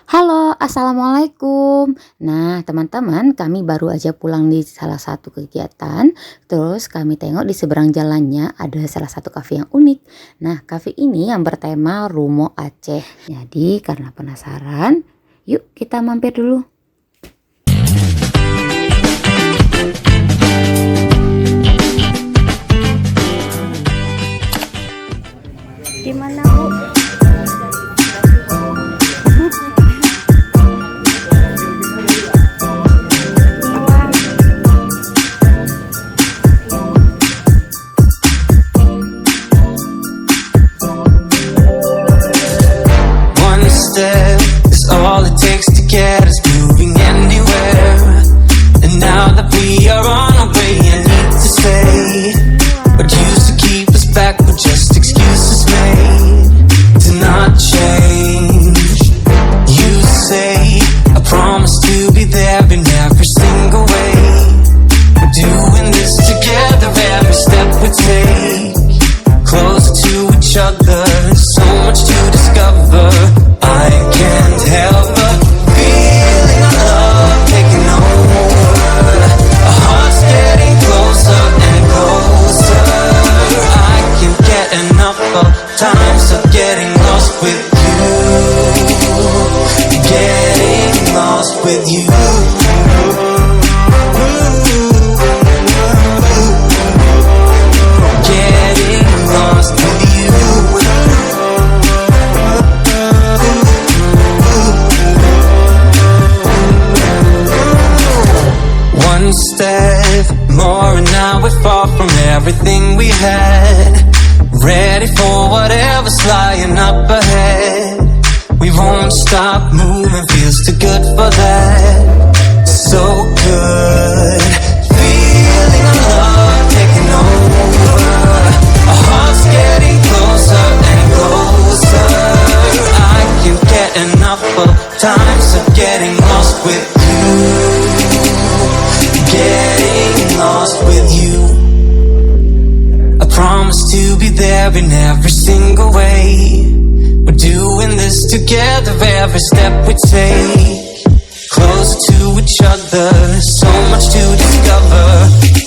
Halo, assalamualaikum. Nah, teman-teman, kami baru aja pulang di salah satu kegiatan. Terus kami tengok di seberang jalannya ada salah satu kafe yang unik. Nah, kafe ini yang bertema rumah Aceh. Jadi, karena penasaran, yuk kita mampir dulu. Gimana, Bu? Step is all it takes to get us moving anywhere. And now that we are on our way, I need to say what used to keep us back were just excuses made to not change. You say I promise to be there in every single way. We're doing this together, every step we take closer to each other. So much to discover. I can't help but feeling our love taking over. Our hearts getting closer and closer. I can't get enough of times of getting lost with you. Getting lost with you. Getting lost with you. One step more and now we're far from everything we had. Ready for whatever's lying up ahead. We won't stop moving, feels too good for that. So good. Feeling our love taking over. Our hearts getting closer and closer. I can't get enough of times of getting lost with you. Getting lost with you. I promise to be there in every single way. We're doing this together, every step we take closer to each other. So much to discover.